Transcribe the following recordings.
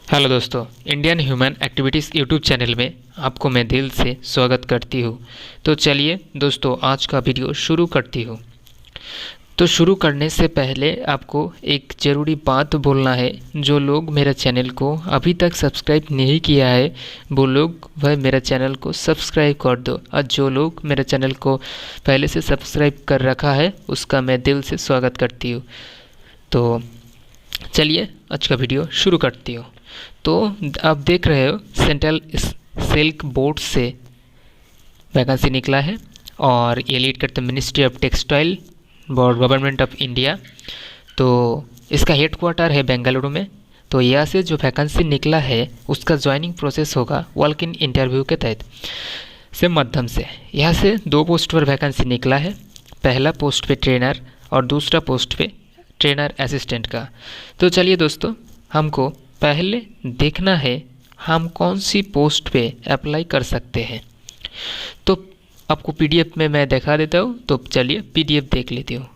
Hello दोस्तों, Indian human activities YouTube channel में आपको मैं दिल से स्वागत करती हूँ। तो चलिए दोस्तों, आज का वीडियो शुरू करती हूँ। तो शुरू करने से पहले आपको एक ज़रूरी बात बोलना है। जो लोग मेरा चैनल को अभी तक सब्सक्राइब नहीं किया है वो लोग वह मेरा चैनल को सब्सक्राइब कर दो, और जो लोग मेरे चैनल को पहले से सब्सक्राइब कर रखा है उसका मैं दिल से स्वागत करती हूँ। तो चलिए आज का वीडियो शुरू करती हूँ। तो आप देख रहे हो सेंट्रल सिल्क बोर्ड से वैकेंसी निकला है और ये लीड करते ministry of textile government of India. तो इसका हेड क्वार्टर है बेंगलुरु में। तो यहाँ से जो वैकेंसी निकला है उसका ज्वाइनिंग प्रोसेस होगा वॉक इन इंटरव्यू के तहत से माध्यम से। यहाँ से 2 पोस्ट पर वैकेंसी निकला है। पहला पोस्ट पे ट्रेनर और दूसरा पोस्ट पे ट्रेनर असिस्टेंट का। तो चलिए दोस्तों, हमको पहले देखना है हम कौन सी पोस्ट पे अप्लाई कर सकते हैं। तो आपको पीडीएफ में मैं दिखा देता हूँ। तो चलिए पीडीएफ देख लेती हूँ।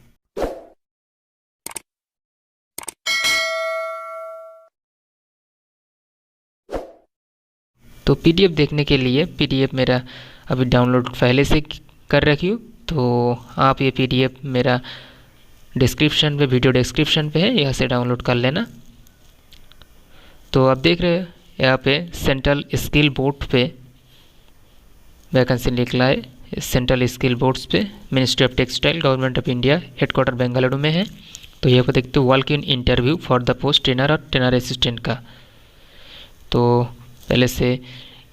तो पीडीएफ देखने के लिए पीडीएफ मेरा अभी डाउनलोड पहले से कर रखी हूँ। तो आप ये पीडीएफ मेरा डिस्क्रिप्शन पे, वीडियो डिस्क्रिप्शन पे है, यहाँ से डाउनलोड कर लेना। तो आप देख रहे हो यहाँ पे सेंट्रल स्किल बोर्ड पे वैकेंसी निकला है। सेंट्रल स्किल बोर्ड्स पे ministry of textile government of India, headquarter Bengaluru में है। तो यहाँ पर देखते हो walk in interview for the post trainer और ट्रेनर असिस्टेंट का। तो पहले से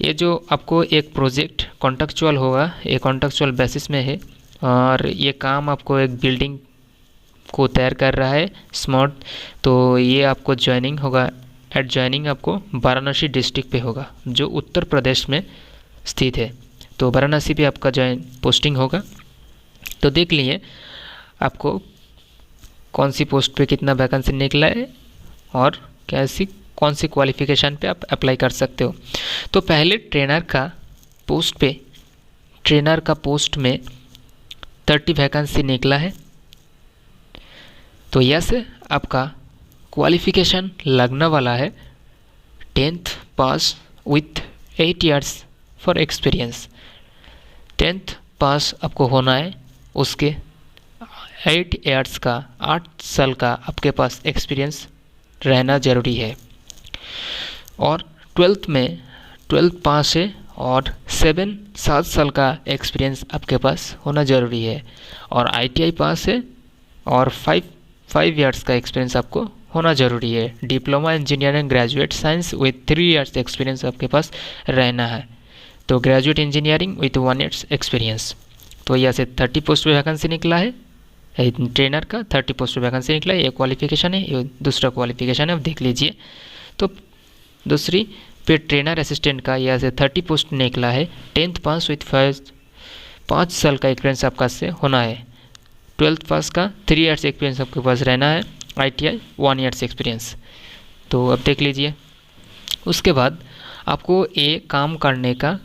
ये जो आपको एक प्रोजेक्ट कॉन्ट्रेक्चुअल होगा, ये कॉन्ट्रेक्चुअल बेसिस में है और ये काम आपको एक बिल्डिंग को तैयार कर रहा है स्मार्ट। तो ये आपको ज्वाइनिंग होगा, ज्वाइनिंग आपको वाराणसी डिस्ट्रिक्ट पे होगा जो उत्तर प्रदेश में स्थित है। तो वाराणसी पे आपका ज्वाइन पोस्टिंग होगा। तो देख लिए आपको कौन सी पोस्ट पे कितना वैकेंसी निकला है और कौन सी क्वालिफिकेशन पे आप अप्लाई कर सकते हो। तो पहले ट्रेनर का पोस्ट में 30 वैकेंसी निकला है। तो यह से आपका क्वालिफिकेशन लगने वाला है 10th pass with 8 years for experience. 10th पास आपको होना है, उसके 8 years का 8 साल का आपके पास एक्सपीरियंस रहना ज़रूरी है। और 12th पास है और 7 साल का एक्सपीरियंस आपके पास होना ज़रूरी है। और ITI पास है और 5 years का एक्सपीरियंस आपको होना ज़रूरी है। Diploma engineering graduate science with 3 years experience आपके पास रहना है। तो graduate engineering with 1 years experience. तो यहाँ से 30 पोस्ट पे वैकेंसी निकला है। ट्रेनर का 30 पोस्ट पे वैकेंसी निकला है। ये क्वालिफिकेशन है, ये दूसरा क्वालिफिकेशन है, आप देख लीजिए। तो दूसरी पे ट्रेनर असिस्टेंट का यहाँ से 30 पोस्ट निकला है। 10th पास विथ 5 साल का एक्सपीरियंस आपका से होना है। 12th पास का 3 years एक्सपीरियंस आपके पास रहना है। ITI 1 years experience. तो अब देख लीजिए। उसके बाद आपको ये काम करने का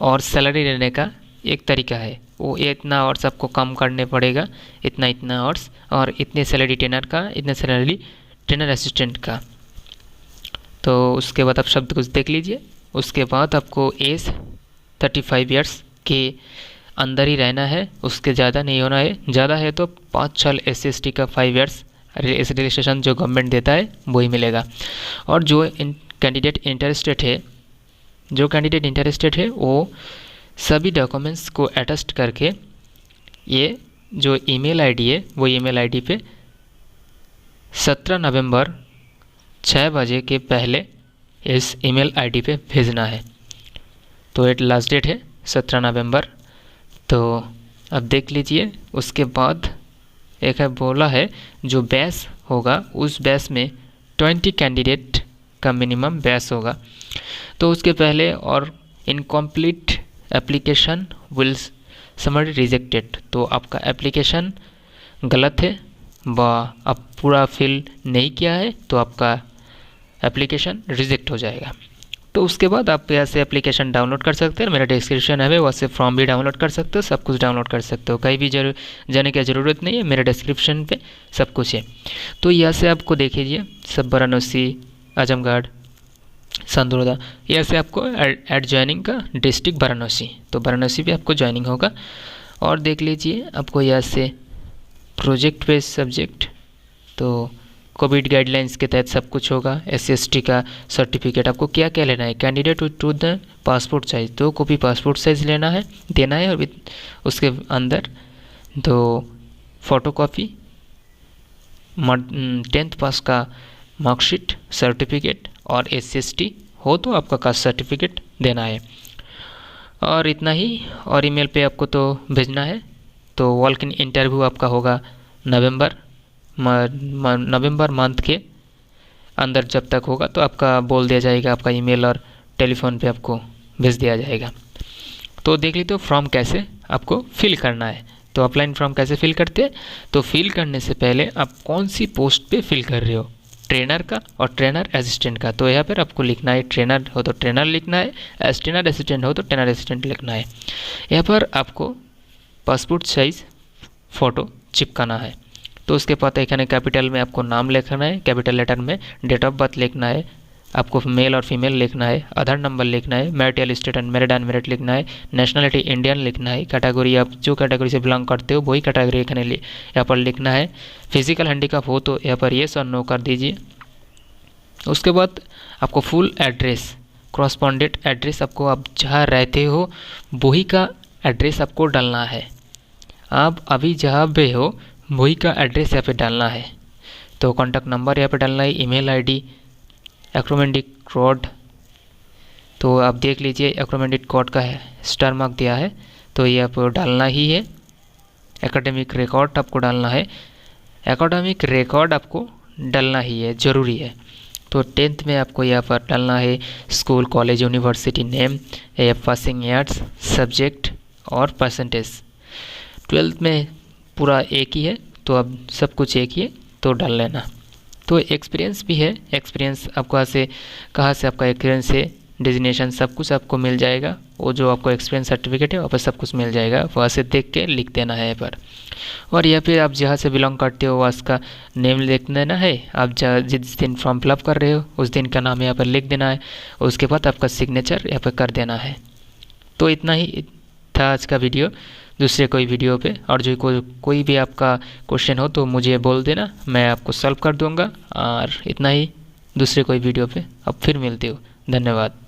और सैलरी लेने का एक तरीका है। वो इतना आवर्स आपको काम करने पड़ेगा, इतना आवर्स, और इतने सैलरी ट्रेनर का, इतने सैलरी ट्रेनर असिस्टेंट का। तो उसके बाद आप शब्द कुछ देख लीजिए। उसके बाद आपको एज 35 years के अंदर ही रहना है, उसके ज़्यादा नहीं होना है। ज़्यादा है तो 5 साल SC/ST का 5 years रिलेक्सेशन जो गवर्नमेंट देता है वही मिलेगा। और जो कैंडिडेट इंटरेस्टेड है वो सभी डॉक्यूमेंट्स को अटेस्ट करके ये जो ईमेल आईडी है वो ईमेल आईडी पे 17 नवंबर 6 बजे के पहले इस ईमेल आईडी पे भेजना है। तो ये लास्ट डेट है 17 नवंबर। तो अब देख लीजिए। उसके बाद एक है बोला है जो बैच होगा उस बैच में 20 कैंडिडेट का मिनिमम बैच होगा। तो उसके पहले और incomplete application will summary rejected. तो आपका एप्लीकेशन गलत है व आप पूरा फिल नहीं किया है तो आपका एप्लीकेशन रिजेक्ट हो जाएगा। तो उसके बाद आप यहाँ से एप्लीकेशन डाउनलोड कर सकते हैं। मेरा डिस्क्रिप्शन है वहाँ से फॉर्म भी डाउनलोड कर सकते हो, सब कुछ डाउनलोड कर सकते हो। कहीं भी जाने की ज़रूरत नहीं है, मेरे डिस्क्रिप्शन पे सब कुछ है। तो यहाँ से आपको देख लीजिए सब वाराणसी, आजमगढ़, संदोदा। यहाँ से आपको एड ज्वाइनिंग का डिस्ट्रिक्ट वाराणसी, तो वाराणसी भी आपको ज्वाइनिंग होगा। और देख लीजिए आपको यहाँ से प्रोजेक्ट बेस्ड सब्जेक्ट, तो कोविड गाइडलाइंस के तहत सब कुछ होगा। SC/ST का सर्टिफिकेट आपको क्या क्या लेना है, candidate to the passport size, 2 copy passport size लेना है, देना है। और विद उसके अंदर 2 फोटो कॉपी 10th पास का मार्कशीट सर्टिफिकेट, और SC/ST हो तो आपका कास्ट सर्टिफिकेट देना है। और इतना ही, और ईमेल पे आपको तो भेजना है। तो वॉक इन इंटरव्यू आपका होगा नवंबर मंथ के अंदर, जब तक होगा तो आपका बोल दिया जाएगा, आपका ईमेल और टेलीफोन पे आपको भेज दिया जाएगा। तो देख लीजिए फॉर्म कैसे आपको फिल करना है। तो ऑफलाइन फॉर्म कैसे फिल करते हैं, तो फिल करने से पहले आप कौन सी पोस्ट पे फिल कर रहे हो, ट्रेनर का और ट्रेनर असिस्टेंट का। तो यहाँ पर आपको लिखना है, ट्रेनर हो तो ट्रेनर लिखना है, ट्रेनर असिस्टेंट हो तो ट्रेनर असिस्टेंट लिखना है। यहाँ पर आपको पासपोर्ट साइज फ़ोटो चिपकाना है। तो उसके बाद एखाने कैपिटल में आपको नाम लिखना है, कैपिटल लेटर में डेट ऑफ बर्थ लिखना है, आपको मेल और फीमेल लिखना है, आधार नंबर लिखना है, मैरिटल स्टेटस अनमैरिड अनमैरिड लिखना है, नेशनलिटी इंडियन लिखना है, कैटेगरी आप जो कैटेगरी से बिलोंग करते हो वही कैटेगरी एखाने यहाँ पर लिखना है। फिजिकल हैंडीकैप हो तो यहाँ पर येस और नो कर दीजिए। उसके बाद आपको फुल एड्रेस, क्रॉसपॉन्डेंट एड्रेस, आपको आप जहाँ रहते हो वही का एड्रेस आपको डालना है। आप अभी जहाँ पे हो वही का एड्रेस यहाँ पे डालना है। तो कॉन्टैक्ट नंबर यहाँ पे डालना है, ईमेल आईडी, एक्रोमेंटिक कोड, तो आप देख लीजिए एक्रोमेंटिक कोड का है स्टार मार्क दिया है, तो ये आपको डालना ही है। एकेडमिक रिकॉर्ड आपको डालना है, एकेडमिक रिकॉर्ड आपको डालना ही है, ज़रूरी है। तो 10th में आपको यहाँ पर डालना है school college university name, passing years, subject और परसेंटेज। 12th में पूरा एक ही है, तो अब सब कुछ एक ही है, तो डाल लेना। तो एक्सपीरियंस भी है, एक्सपीरियंस आपको कहाँ से आपका एक्सपीरियंस है, डिजिग्नेशन सब कुछ आपको मिल जाएगा। वो जो आपको एक्सपीरियंस सर्टिफिकेट है वहाँ पर सब कुछ मिल जाएगा, वहाँ से देख के लिख देना है यहाँ पर। और यहाँ पे आप जहाँ से बिलोंग करते हो वहाँ का नेम लिख देना है। आप जिस दिन फॉर्म फिलअप कर रहे हो उस दिन का नाम यहाँ पर लिख देना है, उसके बाद आपका सिग्नेचर यहाँ पर कर देना है। तो इतना ही था आज का वीडियो। दूसरे कोई वीडियो पे और जो कोई भी आपका क्वेश्चन हो तो मुझे बोल देना, मैं आपको सॉल्व कर दूंगा। और इतना ही, दूसरे कोई वीडियो पे अब फिर मिलते हो। धन्यवाद।